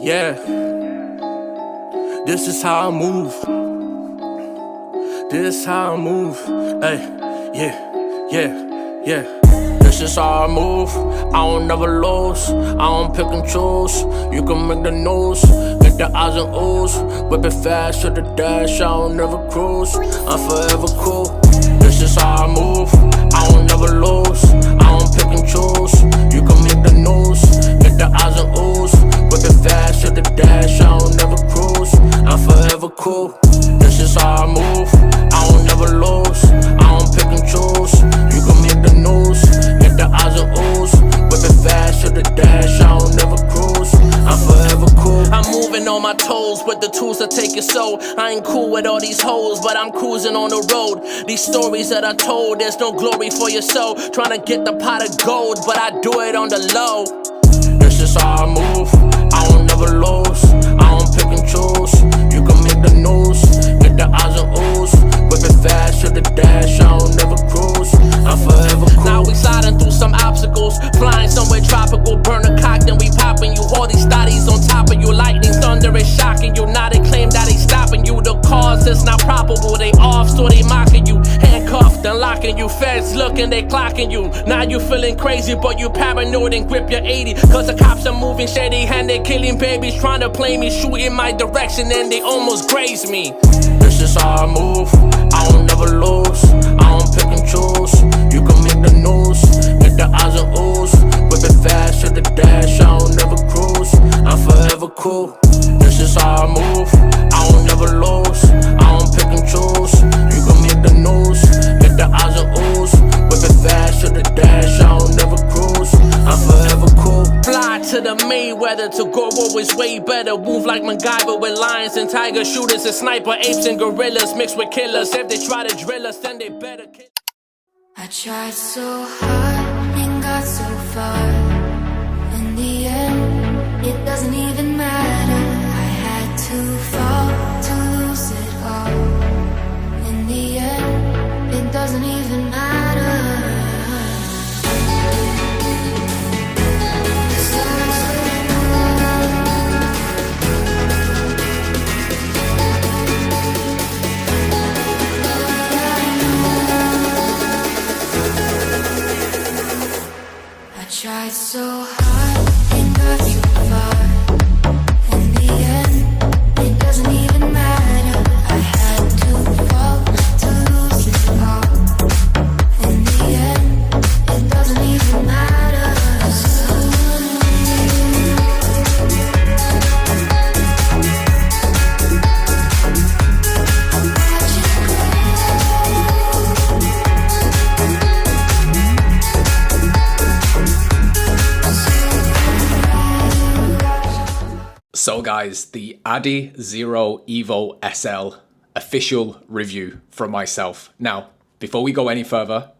Yeah, this is how I move. This is how I move. Hey, yeah. This is how I move. I don't never lose. I don't pick and choose. You can make the news, get the eyes and ooze. Whip it fast to the dash. I don't never cruise. I'm forever cool. This is how I move. I don't never lose. I don't pick and choose. You can make the news, get the eyes and ooze. Whip it fast to the dash. I don't never cruise. I'm forever cool. This is how I move. I don't never lose. I don't pick and choose. You can make the news, get the eyes and ooze. Whip it fast to the dash. I don't never cruise. I'm forever cool. I'm moving on my toes with the tools to take it so. I ain't cool with all these hoes, but I'm cruising on the road. These stories that I told, there's no glory for your soul. Trying to get the pot of gold, but I do it on the low. This is how I move. I don't never lose. I don't pick and choose. You can make the news, get the eyes and ooze. Whip it fast to the dash. I don't never cruise. I'm forever cool. Now we sliding through some obstacles, flying somewhere tropical. Burn a cock, then we popping you. All these thotties on top of you. Lightning, thunder is shocking you. Now they claim that they stopping you. The cause is not probable. They off, so they mocking you. Handcuffed and locking you. Feds looking, they clocking you. Now you feeling crazy, but you paranoid and grip your 80. Cause the cops are moving shady and they killing babies. Trying to play me, shoot in my direction, and they almost grazed me. This is how I move. I don't never lose. I don't pick and choose. You can make the news, get the eyes and ooze. Whip it fast to the dash. I don't never cruise. I'm forever cool. This is how I move. I don't never lose. I don't pick and choose. You can make the news, get the eyes and ooze. Whip it fast to the dash. I don't never cruise. I'm forever cool. Fly to the Mayweather, to go always way better. Move like MacGyver with lions and tigers, shooters and sniper, apes and gorillas mixed with killers. If they try to drill us, then they better kill. I tried so hard and got so far. In the end, it doesn't even matter. I had to fall to lose it all. In the end, it doesn't even matter. Tried so hard and got so far. In the end, it doesn't even matter. I had to fall to lose it all. In the end, it doesn't even matter. So guys, the Adizero Evo SL official review from myself. Now, before we go any further,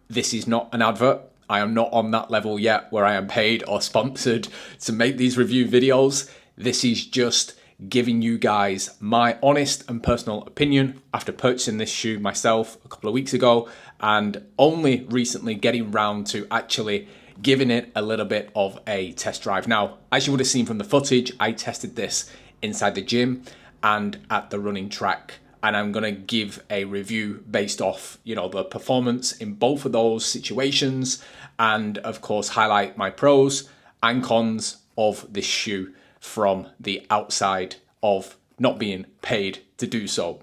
this is not an advert. I am not on that level yet where I am paid or sponsored to make these review videos. This is just giving you guys my honest and personal opinion after purchasing this shoe myself a couple of weeks ago and only recently getting round to actually giving it a little bit of a test drive. Now, as you would have seen from the footage, I tested this inside the gym and at the running track, and I'm gonna give a review based off, the performance in both of those situations, and of course highlight my pros and cons of this shoe from the outside of not being paid to do so.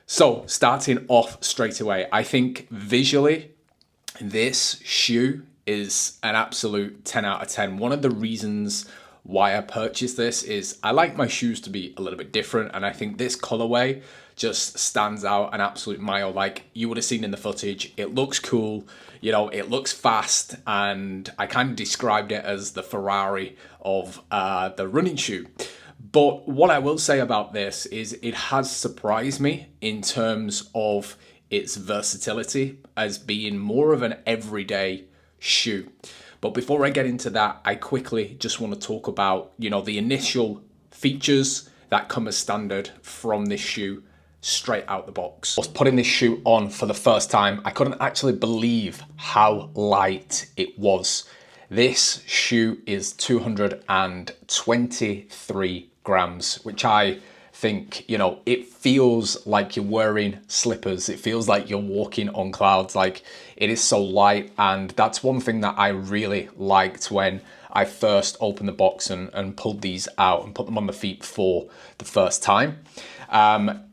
So starting off straight away, I think visually this shoe is an absolute 10 out of 10. One of the reasons why I purchased this is I like my shoes to be a little bit different, and I think this colorway just stands out an absolute mile. Like you would have seen in the footage, it looks cool, it looks fast, and I kind of described it as the Ferrari of the running shoe. But what I will say about this is it has surprised me in terms of its versatility as being more of an everyday shoe. But before I get into that, I quickly just want to talk about, the initial features that come as standard from this shoe straight out the box. I was putting this shoe on for the first time. I couldn't actually believe how light it was. This shoe is 223 grams, which I think, you know, it feels like you're wearing slippers. It feels like you're walking on clouds. Like, it is so light, and that's one thing that I really liked when I first opened the box and pulled these out and put them on the feet for the first time.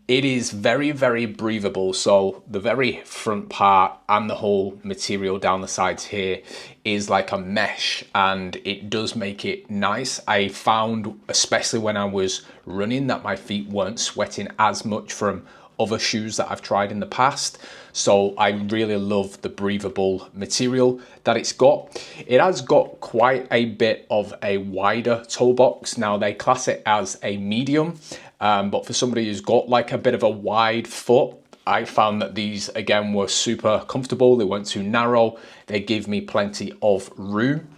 It is very, very breathable. So the very front part and the whole material down the sides here is like a mesh, and it does make it nice. I found, especially when I was running, that my feet weren't sweating as much from other shoes that I've tried in the past. So I really love the breathable material that it's got. It has got quite a bit of a wider toe box. Now, they class it as a medium, but for somebody who's got like a bit of a wide foot, I found that these again were super comfortable. They weren't too narrow. They give me plenty of room.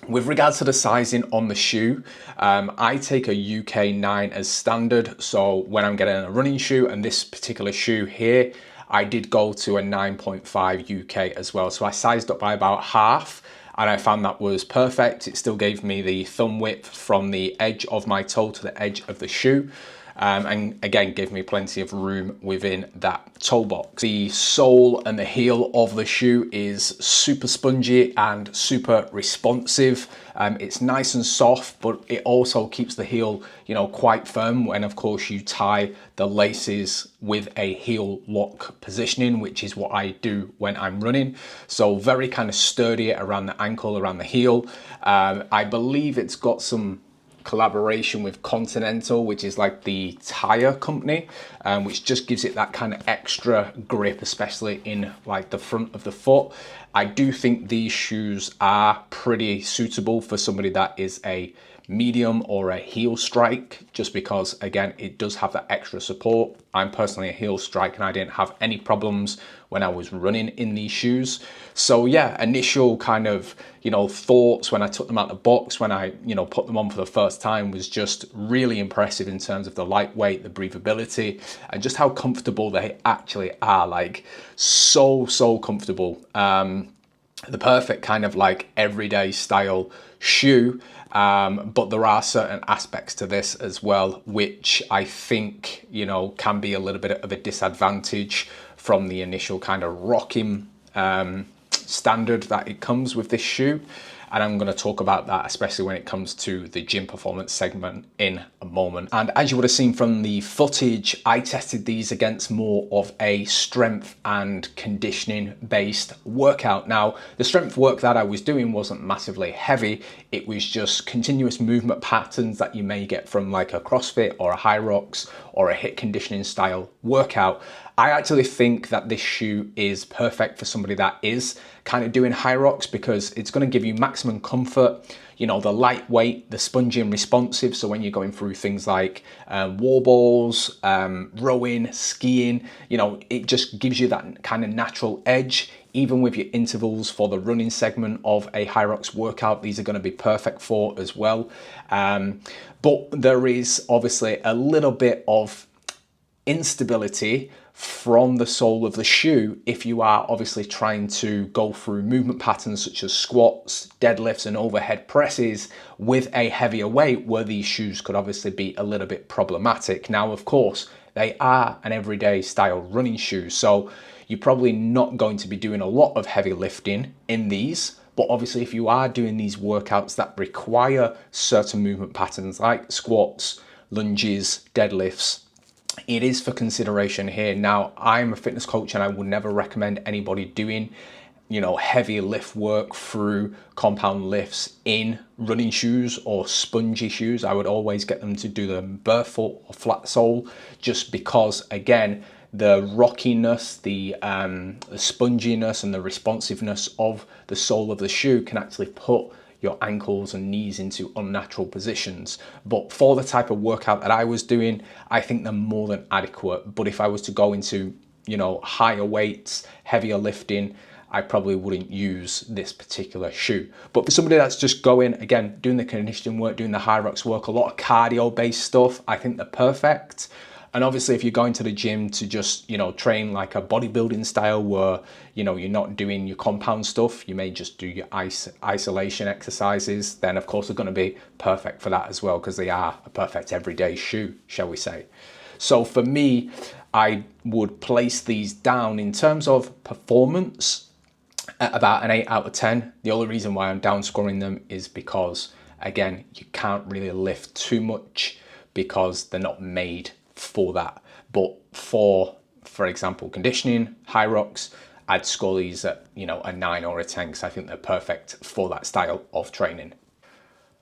With regards to the sizing on the shoe, I take a UK 9 as standard. So when I'm getting a running shoe, and this particular shoe here, I did go to a 9.5 UK as well. So I sized up by about half, and I found that was perfect. It still gave me the thumb width from the edge of my toe to the edge of the shoe. And again, gave me plenty of room within that toe box. The sole and the heel of the shoe is super spongy and super responsive. It's nice and soft, but it also keeps the heel, you know, quite firm when, of course, you tie the laces with a heel lock positioning, which is what I do when I'm running. So very kind of sturdy around the ankle, around the heel. I believe it's got some collaboration with Continental, which is like the tire company, which just gives it that kind of extra grip, especially in like the front of the foot. I do think these shoes are pretty suitable for somebody that is a medium or a heel strike, just because again, it does have that extra support. I'm personally a heel strike, and I didn't have any problems when I was running in these shoes. So yeah, initial kind of, you know, thoughts when I took them out of the box, when I, you know, put them on for the first time, was just really impressive in terms of the lightweight, the breathability, and just how comfortable they actually are. Like, so comfortable. The perfect kind of like everyday style shoe. But there are certain aspects to this as well, which I think, you know, can be a little bit of a disadvantage from the initial kind of rocking standard that it comes with this shoe. And I'm going to talk about that, especially when it comes to the gym performance segment in a moment. And as you would have seen from the footage, I tested these against more of a strength and conditioning based workout. Now, the strength work that I was doing wasn't massively heavy. It was just continuous movement patterns that you may get from like a CrossFit or a Hyrox or a HIIT conditioning style workout. I actually think that this shoe is perfect for somebody that is kind of doing Hyrox, because it's going to give you maximum comfort, you know, the lightweight, the spongy and responsive. So when you're going through things like wall balls, rowing, skiing, you know, it just gives you that kind of natural edge. Even with your intervals for the running segment of a Hyrox workout, these are going to be perfect for as well. But there is obviously a little bit of instability from the sole of the shoe if you are obviously trying to go through movement patterns such as squats, deadlifts and overhead presses with a heavier weight, where these shoes could obviously be a little bit problematic. Now, of course, they are an everyday style running shoe, so you're probably not going to be doing a lot of heavy lifting in these. But obviously, if you are doing these workouts that require certain movement patterns like squats, lunges, deadlifts, it is for consideration here. Now, I'm a fitness coach, and I would never recommend anybody doing, you know, heavy lift work through compound lifts in running shoes or spongy shoes. I would always get them to do them barefoot or flat sole, just because, again, the rockiness, the sponginess and the responsiveness of the sole of the shoe can actually put your ankles and knees into unnatural positions. But for the type of workout that I was doing, I think they're more than adequate. But if I was to go into, you know, higher weights, heavier lifting, I probably wouldn't use this particular shoe. But for somebody that's just going, again, doing the conditioning work, doing the Hyrox work, a lot of cardio based stuff, I think they're perfect. And obviously if you're going to the gym to just, train like a bodybuilding style where, you're not doing your compound stuff, you may just do your isolation exercises, then of course they're going to be perfect for that as well, because they are a perfect everyday shoe, shall we say. So for me, I would place these down in terms of performance at about an 8 out of 10. The only reason why I'm down scoring them is because, again, you can't really lift too much because they're not made for that. But for example, conditioning, Hyrox, I'd score these at, a 9 or a 10, because I think they're perfect for that style of training.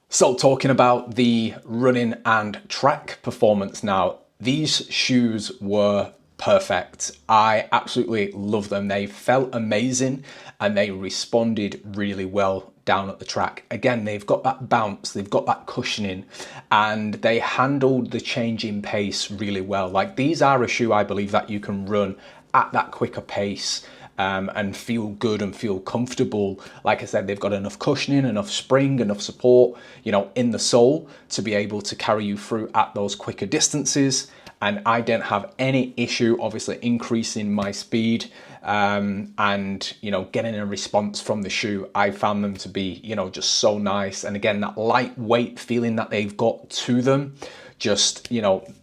So talking about the running and track performance now, these shoes were perfect. I absolutely love them. They felt amazing and they responded really well down at the track. Again, they've got that bounce, they've got that cushioning, and they handled the change in pace really well. Like, these are a shoe I believe that you can run at that quicker pace and feel good and feel comfortable. Like I said, they've got enough cushioning, enough spring, enough support, in the sole to be able to carry you through at those quicker distances. And I didn't have any issue, obviously, increasing my speed and, getting a response from the shoe. I found them to be, just so nice. And again, that lightweight feeling that they've got to them just,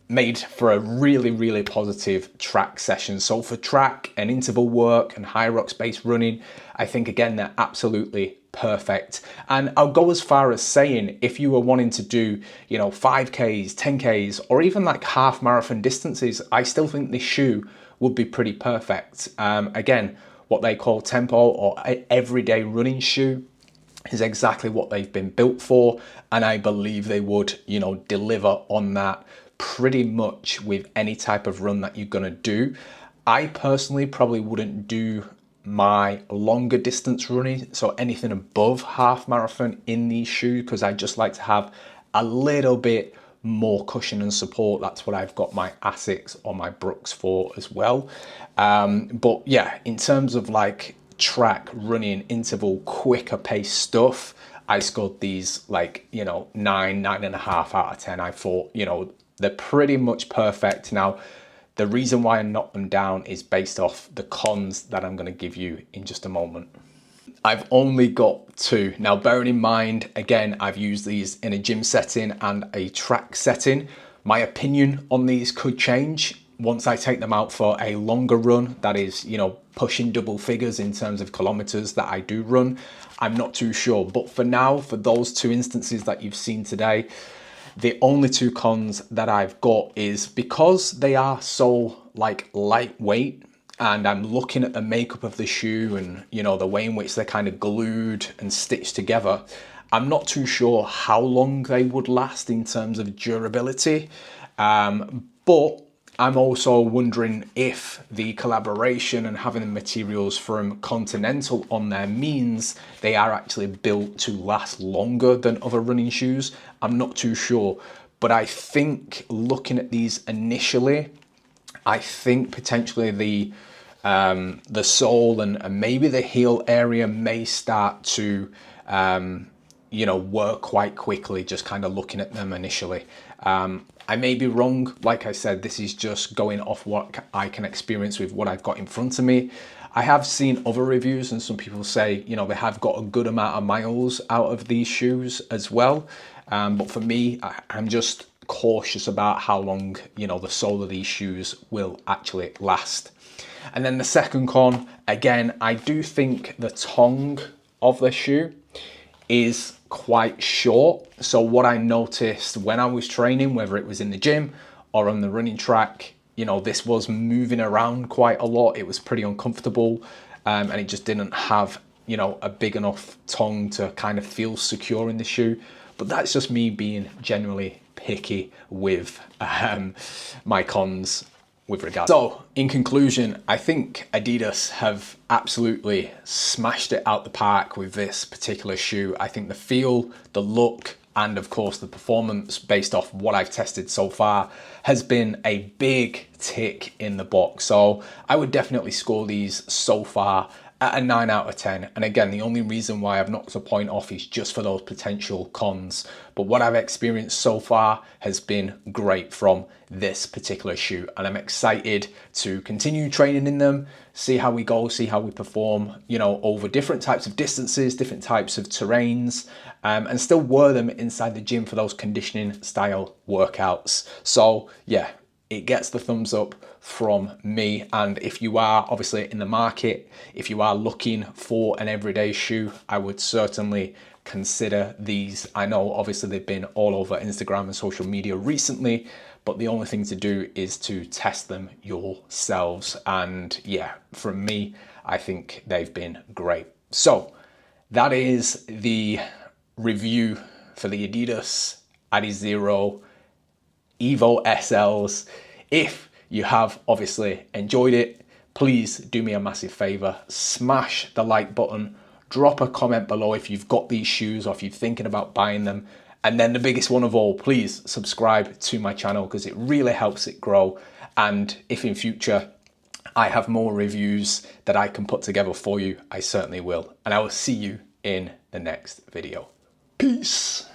made for a really, really positive track session. So for track and interval work and Hyrox based running, I think, again, they're absolutely perfect. And I'll go as far as saying, if you were wanting to do, 5Ks, 10Ks, or even like half marathon distances, I still think this shoe would be pretty perfect. Again, what they call tempo or everyday running shoe is exactly what they've been built for. And I believe they would, deliver on that pretty much with any type of run that you're gonna do. I personally probably wouldn't do my longer distance running, so anything above half marathon in these shoes, because I just like to have a little bit more cushion and support. That's what I've got my Asics or my Brooks for as well. But yeah, in terms of like track, running, interval, quicker pace stuff, I scored these like, 9.5 out of 10. I thought, they're pretty much perfect. Now, the reason why I knocked them down is based off the cons that I'm going to give you in just a moment. I've only got 2. Now, bearing in mind, again, I've used these in a gym setting and a track setting. My opinion on these could change once I take them out for a longer run, that is, pushing double figures in terms of kilometers that I do run. I'm not too sure. But for now, for those 2 instances that you've seen today, the only 2 cons that I've got is because they are so like lightweight, and I'm looking at the makeup of the shoe and, the way in which they're kind of glued and stitched together, I'm not too sure how long they would last in terms of durability. But I'm also wondering if the collaboration and having the materials from Continental on there means they are actually built to last longer than other running shoes. I'm not too sure, but I think looking at these initially, I think potentially the sole and maybe the heel area may start to work quite quickly, just kind of looking at them initially. I may be wrong. Like I said, this is just going off what I can experience with what I've got in front of me. I have seen other reviews and some people say, they have got a good amount of miles out of these shoes as well. But for me, I'm just cautious about how long, the sole of these shoes will actually last. And then the second con, again, I do think the tongue of the shoe is quite short. So what I noticed when I was training, whether it was in the gym or on the running track, this was moving around quite a lot. It was pretty uncomfortable, and it just didn't have, a big enough tongue to kind of feel secure in the shoe. But that's just me being generally picky with my cons with regard. So in conclusion, I think Adidas have absolutely smashed it out the park with this particular shoe. I think the feel, the look, and of course the performance based off what I've tested so far has been a big tick in the box. So I would definitely score these so far at a 9 out of 10. And again, the only reason why I've knocked a point off is just for those potential cons. But what I've experienced so far has been great from this particular shoe. And I'm excited to continue training in them, see how we go, see how we perform, you know, over different types of distances, different types of terrains, and still wear them inside the gym for those conditioning style workouts. So yeah, it gets the thumbs up from me. And if you are obviously in the market, if you are looking for an everyday shoe, I would certainly consider these. I know obviously they've been all over Instagram and social media recently, but the only thing to do is to test them yourselves. And yeah, from me, I think they've been great. So that is the review for the Adidas Adizero Evo SLs. If you have obviously enjoyed it, please do me a massive favor, smash the like button, drop a comment below if you've got these shoes or if you're thinking about buying them. And then the biggest one of all, please subscribe to my channel because it really helps it grow. And if in future I have more reviews that I can put together for you, I certainly will. And I will see you in the next video. Peace.